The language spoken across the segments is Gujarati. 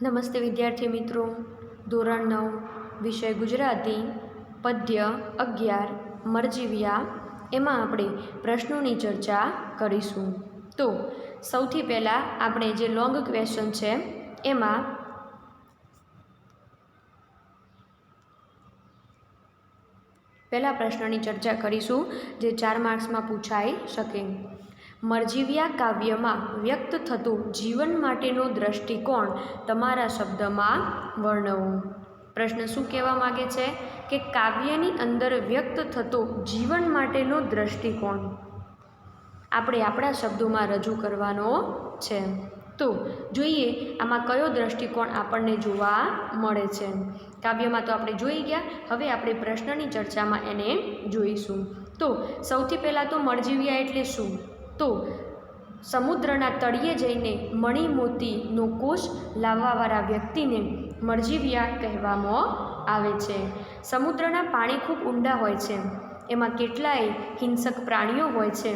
નમસ્તે વિદ્યાર્થી મિત્રો, ધોરણ 9 વિષય ગુજરાતી પદ્ય 11 મરજીવ્યા એમાં આપણે પ્રશ્નોની ચર્ચા કરીશું। તો સૌથી પહેલાં આપણે જે લોંગ ક્વેશ્ચન છે એમાં પહેલા પ્રશ્નની ચર્ચા કરીશું જે 4 માર્ક્સમાં પૂછાઈ શકે। મરજીવ્યા કાવ્યમાં વ્યક્ત થતો જીવન માટેનો દ્રષ્ટિકોણ તમારા શબ્દમાં વર્ણવો। પ્રશ્ન શું કહેવા માગે છે કે કાવ્યની અંદર વ્યક્ત થતો જીવન માટેનો દ્રષ્ટિકોણ આપણે આપણા શબ્દોમાં રજૂ કરવાનો છે। તો જોઈએ આમાં કયો દ્રષ્ટિકોણ આપણને જોવા મળે છે। કાવ્યમાં તો આપણે જોઈ ગયા, હવે આપણે પ્રશ્નની ચર્ચામાં એને જોઈશું। તો સૌથી પહેલાં તો મરજીવ્યા એટલે શું? તો સમુદ્રના તળિયે જઈને મણિ મોતીનો કોષ લાવવાવાળા વ્યક્તિને મરજીવ્યા કહેવામાં આવે છે। સમુદ્રના પાણી ખૂબ ઊંડા હોય છે, એમાં કેટલાય હિંસક પ્રાણીઓ હોય છે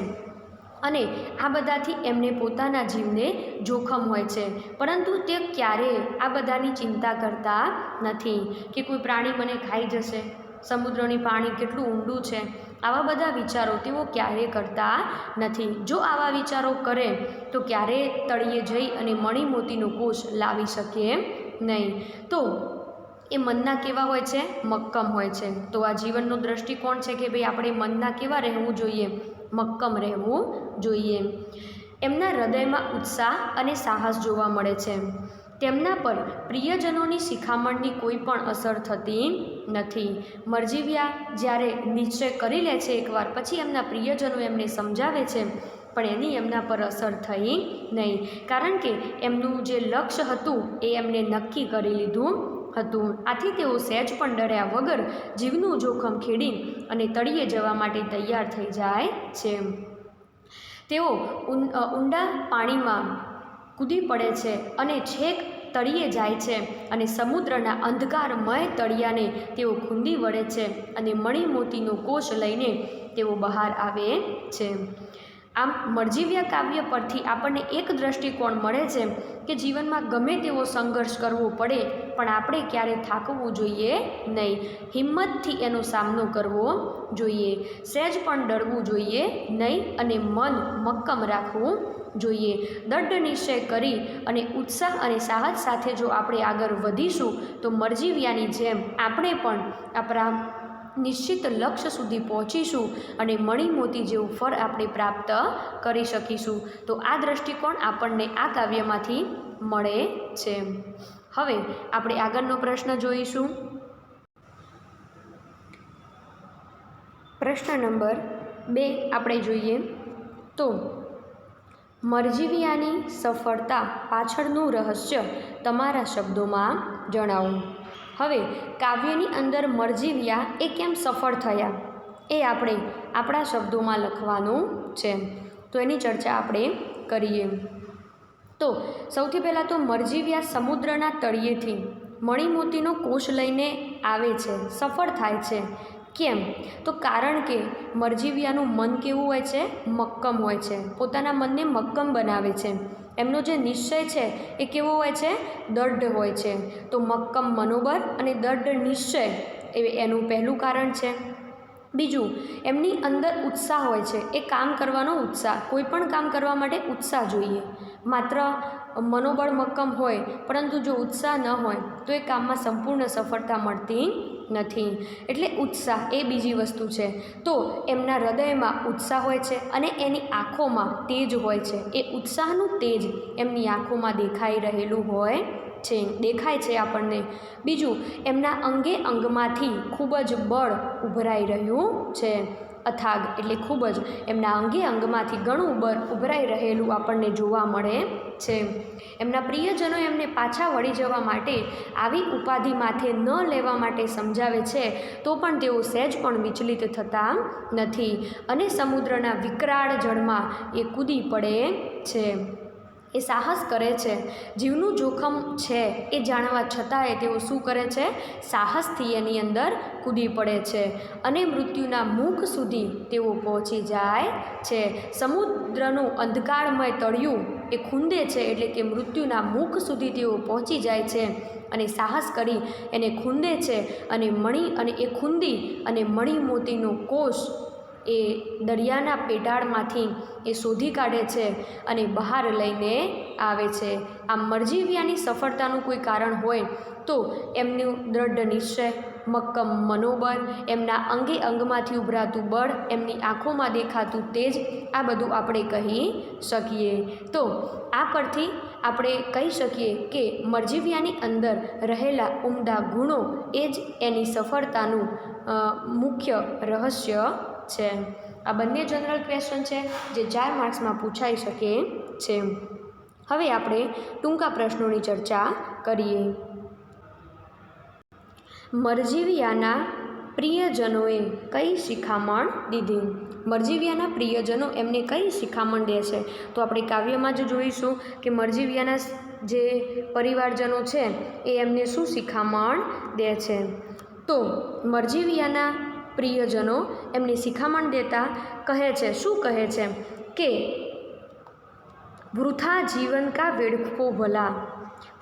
અને આ બધાથી એમને પોતાના જીવને જોખમ હોય છે, પરંતુ તે ક્યારેય આ બધાની ચિંતા કરતા નથી કે કોઈ પ્રાણી મને ખાઈ જશે, સમુદ્રની પાણી કેટલું ઊંડું છે, આવા બધા વિચારો તેઓ ક્યારેય કરતા નથી। જો આવા વિચારો કરે તો ક્યારેય તળિયે જઈ અને મણિ મોતીનો કોષ લાવી શકે નહીં। તો એ મનના કેવા હોય છે? મક્કમ હોય છે। તો આ જીવનનો દ્રષ્ટિકોણ છે કે ભાઈ આપણે મનના કેવા રહેવું જોઈએ? મક્કમ રહેવું જોઈએ। એમના હૃદયમાં ઉત્સાહ અને સાહસ જોવા મળે છે। તેમના પર પ્રિયજનોની શિખામણની કોઈ પણ અસર થતી નથી। મરજીવ્યા જ્યારે નિશ્ચય કરી લે છે એકવાર, પછી એમના પ્રિયજનો એમને સમજાવે છે, પણ એની એમના પર અસર થઈ નહીં, કારણ કે એમનું જે લક્ષ્ય હતું એ એમને નક્કી કરી લીધું હતું। આથી તેઓ સહેજ પણ ડર્યા વગર જીવનું જોખમ ખેડી અને તળિયે જવા માટે તૈયાર થઈ જાય છે। તેઓ ઊંડા પાણીમાં કૂદી પડે છે અને છેક તળિયે જાય છે અને સમુદ્રના અંધકારમય તળિયાને તેઓ ખૂંદી વળે છે અને મણિ મોતીનો કોષ લઈને તેઓ બહાર આવે છે। આમ મરજીવ્યા કાવ્ય પરથી આપણને એક દ્રષ્ટિકોણ મળે છે કે જીવનમાં ગમે તેવો સંઘર્ષ કરવો પડે પણ આપણે ક્યારે થાકવું જોઈએ નહીં, હિંમતથી એનો સામનો કરવો જોઈએ, સહેજ પણ ડરવું જોઈએ નહીં અને મન મક્કમ રાખવું જોઈએ। દૃઢ નિશ્ચય કરી અને ઉત્સાહ અને સાહસ સાથે જો આપણે આગળ વધીશું તો મરજીવ્યાની જેમ આપણે પણ આપણા નિશ્ચિત લક્ષ્ય સુધી પહોંચીશું અને મણિ મોતી જેવું ફળ આપણે પ્રાપ્ત કરી શકીશું। તો આ દ્રષ્ટિકોણ આપણને આ કાવ્યમાંથી મળે છે। હવે આપણે આગળનો પ્રશ્ન જોઈશું। પ્રશ્ન નંબર 2 આપણે જોઈએ તો મરજીવ્યાની સફળતા પાછળનું રહસ્ય તમારા શબ્દોમાં જણાવો। હવે કાવ્યની અંદર મરજીવ્યા એ કેમ સફળ થયા એ આપણે આપણા શબ્દોમાં લખવાનું છે, તો એની ચર્ચા આપણે કરીએ। તો સૌથી પહેલાં તો મરજીવ્યા સમુદ્રના તળિયેથી મણિ મોતીનો કોષ લઈને આવે છે, સફળ થાય છે। કેમ? તો કારણ કે મરજીવ્યાનું મન કેવું હોય છે? મક્કમ હોય છે, પોતાના મનને મક્કમ બનાવે છે। એમનો જે નિશ્ચય છે એ કેવો હોય છે? દૃઢ હોય છે। તો મક્કમ મનોબળ અને દૃઢ નિશ્ચય એનું પહેલું કારણ છે। બીજું, એમની અંદર ઉત્સાહ હોય છે, એ કામ કરવાનો ઉત્સાહ, કોઈ પણ કામ કરવા માટે ઉત્સાહ જોઈએ। માત્ર મનોબળ મક્કમ હોય પરંતુ જો ઉત્સાહ ન હોય તો એ કામમાં સંપૂર્ણ સફળતા મળતી નથી, એટલે ઉત્સાહ એ બીજી વસ્તુ છે। તો એમના હૃદયમાં ઉત્સાહ હોય છે અને એની આંખોમાં તેજ હોય છે, એ ઉત્સાહનું તેજ એમની આંખોમાં દેખાઈ રહેલું હોય છે, દેખાય છે આપણને। બીજું, એમના અંગે અંગમાંથી ખૂબ જ બળ ઉભરાઈ રહ્યું છે, અથાગ એટલે ખૂબ જ એમના અંગે અંગમાંથી ઘણું બળ ઉભરાઈ રહેલું આપણને જોવા મળે છે। એમના પ્રિયજનો એમને પાછા વળી જવા માટે આવી ઉપાધિ માથે ન લેવા માટે સમજાવે છે, તો પણ તેઓ સહેજ પણ વિચલિત થતા નથી અને સમુદ્રના વિકરાળ જળમાં એ કૂદી પડે છે, એ સાહસ કરે છે। જીવનું જોખમ છે એ જાણવા છતાંય તેઓ શું કરે છે? સાહસથી એની અંદર કૂદી પડે છે અને મૃત્યુના મુખ સુધી તેઓ પહોંચી જાય છે। સમુદ્રનું અંધકારમય તળિયું એ ખૂંદે છે, એટલે કે મૃત્યુના મુખ સુધી તેઓ પહોંચી જાય છે અને સાહસ કરી એને ખૂંદે છે અને એ ખૂંદી અને મણી મોતીનો કોષ એ દરિયાના પેટાળમાંથી એ શોધી કાઢે છે અને બહાર લઈને આવે છે. આ મરજીવિયાની સફળતાનું કોઈ કારણ હોય તો એમનું દ્રઢ નિશ્ચય, મક્કમ મનોબળ, એમના અંગે અંગમાંથી ઉભરાતું બળ, એમની આંખોમાં દેખાતું તેજ, આ બધું આપણે કહી શકીએ. તો આ પરથી આપણે કહી શકીએ કે મરજીવિયાની અંદર રહેલા ઉમદા ગુણો એ જ એની સફળતાનું મુખ્ય રહસ્ય છે. આ બંને જનરલ ક્વેશ્ચન છે જે 4 માર્ક્સમાં પૂછાઈ શકે છે. હવે આપણે ટૂંકા પ્રશ્નોની ચર્ચા કરીએ. મરજીવિયાના પ્રિયજનોએ કઈ શિખામણ દીધી? મરજીવિયાના પ્રિયજનો એમને કઈ શિખામણ દે છે? તો આપણે કાવ્યમાં જ જોઈશું કે મરજીવિયાના જે પરિવારજનો છે એ એમને શું શિખામણ દે છે. તો મરજીવિયાના પ્રિયજનો એમને શિખામણ દેતા કહે છે, શું કહે છે કે વૃથા જીવન કા વેડફો ભલા,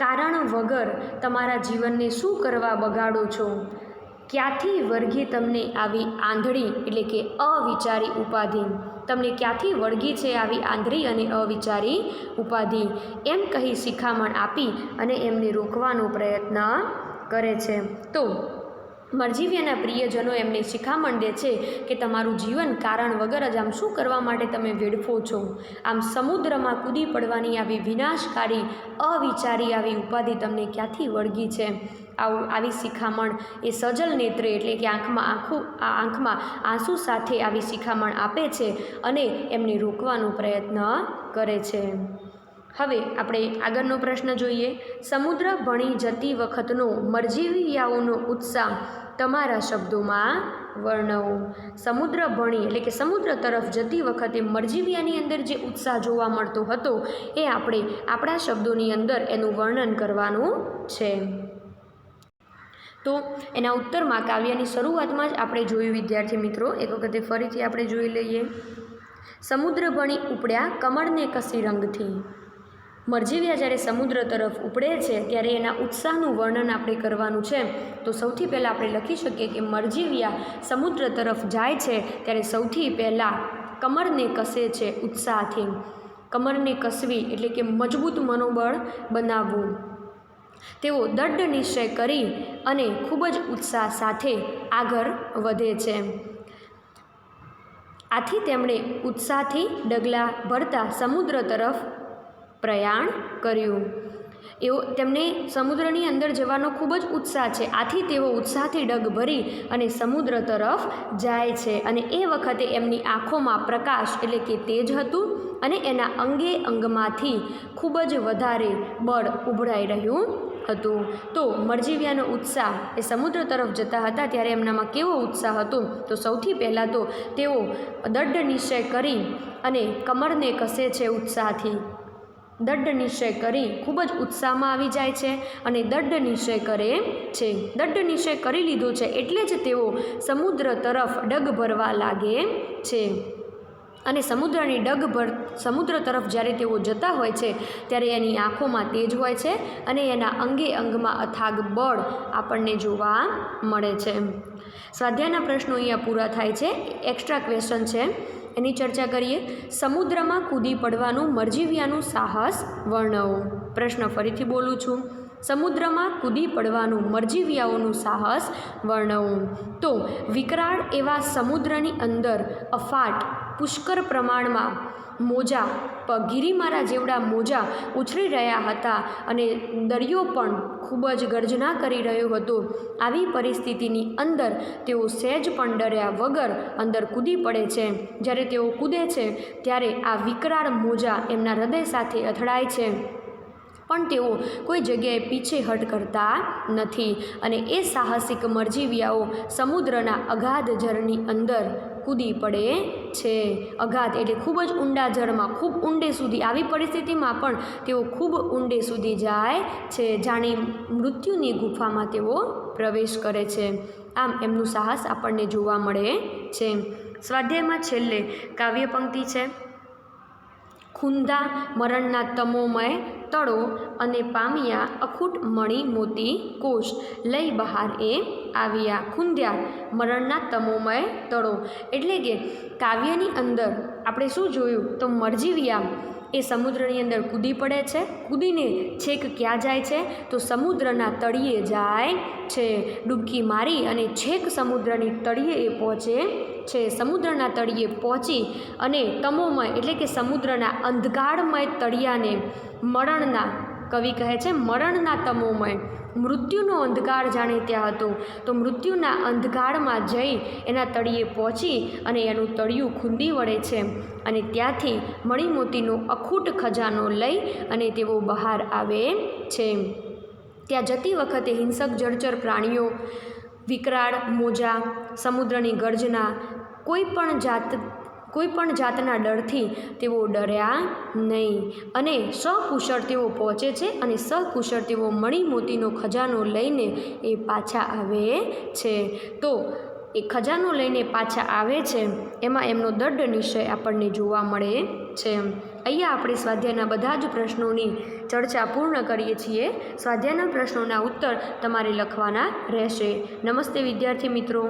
કારણ વગર તમારા જીવનને શું કરવા બગાડો છો? ક્યાંથી વળગી તમને આવી આંધળી એટલે કે અવિચારી ઉપાધિ? તમને ક્યાંથી વળગી છે આવી આંધળી અને અવિચારી ઉપાધિ? એમ કહી શિખામણ આપી અને એમને રોકવાનો પ્રયત્ન કરે છે. તો મરજીવિયાના પ્રિયજનો એમને શિખામણ દે છે કે તમારું જીવન કારણ વગર જ આમ શું કરવા માટે તમે વેડફો છો? આમ સમુદ્રમાં કૂદી પડવાની આવી વિનાશકારી અવિચારી આવી ઉપાધિ તમને ક્યાંથી વળગી છે? આવી શિખામણ એ સજલ નેત્રે એટલે કે આંખમાં આંસુ સાથે આવી શિખામણ આપે છે અને એમને રોકવાનો પ્રયત્ન કરે છે. હવે આપણે આગળનો પ્રશ્ન જોઈએ. સમુદ્ર ભણી જતી વખતનો મરજીવિયાઓનો ઉત્સાહ તમારા શબ્દોમાં વર્ણવો. સમુદ્ર ભણી એટલે કે સમુદ્ર તરફ જતી વખતે મરજીવિયાની અંદર જે ઉત્સાહ જોવા મળતો હતો એ આપણે આપણા શબ્દોની અંદર એનું વર્ણન કરવાનું છે. તો એના ઉત્તરમાં કાવ્યની શરૂઆતમાં જ આપણે જોયું વિદ્યાર્થી મિત્રો, એક વખતે ફરીથી આપણે જોઈ લઈએ. સમુદ્ર ભણી ઉપડ્યા કમળને કસી રંગથી. મરજીવિયા જ્યારે સમુદ્ર તરફ ઉપડે છે ત્યારે એના ઉત્સાહનું વર્ણન આપણે કરવાનું છે. તો સૌથી પહેલાં આપણે લખી શકીએ કે મરજીવિયા સમુદ્ર તરફ જાય છે ત્યારે સૌથી પહેલાં કમરને કસે છે ઉત્સાહથી. કમરને કસવી એટલે કે મજબૂત મનોબળ બનાવવું. તેઓ દૃઢ નિશ્ચય કરી અને ખૂબ જ ઉત્સાહ સાથે આગળ વધે છે. આથી તેમણે ઉત્સાહથી ડગલા ભરતા સમુદ્ર તરફ પ્રયાણ કર્યું. તેમને સમુદ્રની અંદર જવાનો ખૂબ જ ઉત્સાહ છે. આથી તેઓ ઉત્સાહથી ડગ ભરી અને સમુદ્ર તરફ જાય છે. અને એ વખતે એમની આંખોમાં પ્રકાશ એટલે કે તેજ હતું અને એના અંગે અંગમાંથી ખૂબ જ વધારે બળ ઉભરાઈ રહ્યું હતું. તો મરજીવિયાનો ઉત્સાહ એ સમુદ્ર તરફ જતા હતા ત્યારે એમનામાં કેવો ઉત્સાહ હતો? તો સૌથી પહેલાં તો તેઓ દૃઢ નિશ્ચય કરી અને કમરને કસે છે ઉત્સાહથી. દૃઢ નિશ્ચય કરી ખૂબ જ ઉત્સાહમાં આવી જાય છે અને દૃઢ નિશ્ચય કરે છે. દૃઢ નિશ્ચય કરી લીધો છે એટલે જ તેઓ સમુદ્ર તરફ ડગ ભરવા લાગે છે. અને સમુદ્ર તરફ જ્યારે તેઓ જતા હોય છે ત્યારે એની આંખોમાં તેજ હોય છે અને એના અંગે અંગમાં અથાગ બળ આપણને જોવા મળે છે. સ્વાધ્યાયના પ્રશ્નો અહીંયા પૂરા થાય છે. એક્સ્ટ્રા ક્વેશ્ચન છે એની ચર્ચા કરીએ. સમુદ્રમાં કૂદી પડવાનું મરજીવિયાનું સાહસ વર્ણવો. પ્રશ્ન ફરીથી બોલું છું. સમુદ્રમાં કૂદી પડવાનું મરજીવિયાઓનું સાહસ વર્ણવો. તો વિકરાળ એવા સમુદ્રની અંદર અફાટ પુષ્કળ પ્રમાણમાં મોજા ગિરિમારા જેવડા મોજા ઉછળી રહ્યા હતા અને દરિયો પણ ખૂબ જ ગર્જના કરી રહ્યો હતો. આવી પરિસ્થિતિની અંદર તેઓ સહેજ પણ ડર્યા વગર અંદર કૂદી પડે છે. જ્યારે તેઓ કૂદે છે ત્યારે આ વિકરાળ મોજા એમના હૃદય સાથે અથડાય છે પણ તેઓ કોઈ જગ્યાએ પીછેહટ કરતા નથી. અને એ સાહસિક મરજીવિયાઓ સમુદ્રના અગાધ જળની અંદર કૂદી પડે છે. અગાધ એટલે ખૂબ જ ઊંડા જળમાં, ખૂબ ઊંડે સુધી. આવી પરિસ્થિતિમાં પણ તેઓ ખૂબ ઊંડે સુધી જાય છે. જાણે મૃત્યુની ગુફામાં તેઓ પ્રવેશ કરે છે. આમ એમનું સાહસ આપણને જોવા મળે છે. સ્વાધ્યાયમાં છેલ્લે કાવ્ય પંક્તિ છે. ખૂંધા મરણના તમોમય તળો અને પામ્યા અખૂટ મણી મોતી કોષ લઈ બહાર એ આવ્યા. ખૂંધ્યા મરણના તમોમય તળો એટલે કે કાવ્યની અંદર આપણે શું જોયું તો મરજીવ્યા એ સમુદ્રની અંદર કૂદી પડે છે. કૂદીને છેક ક્યાં જાય છે તો સમુદ્રના તળિયે જાય છે. ડૂબકી મારી અને છેક સમુદ્રની તળિયે એ પહોંચે છે. સમુદ્રના તળિયે પહોંચી અને તમોમય એટલે કે સમુદ્રના અંધકારમય તળિયાને મરણના કવિ કહે છે મરણના તમોમય મૃત્યુનો અંધકાર જાણે ત્યાં હતો તો મૃત્યુના અંધકારમાં જઈ એના તળિયે પહોંચી અને એનું તળિયું ખૂંદી વળે છે અને ત્યાંથી મણિમોતીનો અખૂટ ખજાનો લઈ અને તેઓ બહાર આવે છે. ત્યાં જતી વખતે હિંસક જળચર પ્રાણીઓ, વિકરાળ મોજા, સમુદ્રની ગર્જના, કોઈ પણ જાતના ડરથી તેઓ ડર્યા નહીં અને સકુશળ તેઓ પહોંચે છે અને સકુશળ તેઓ મણિમોતીનો ખજાનો લઈને એ પાછા આવે છે. તો એ ખજાનો લઈને પાછા આવે છે એમાં એમનો દૃઢ નિશ્ચય આપણને જોવા મળે છે. અહીંયા આપણે સ્વાધ્યાયના બધા જ પ્રશ્નોની ચર્ચા પૂર્ણ કરીએ છીએ. સ્વાધ્યાયના પ્રશ્નોના ઉત્તર તમારે લખવાના રહેશે. નમસ્તે વિદ્યાર્થી મિત્રો.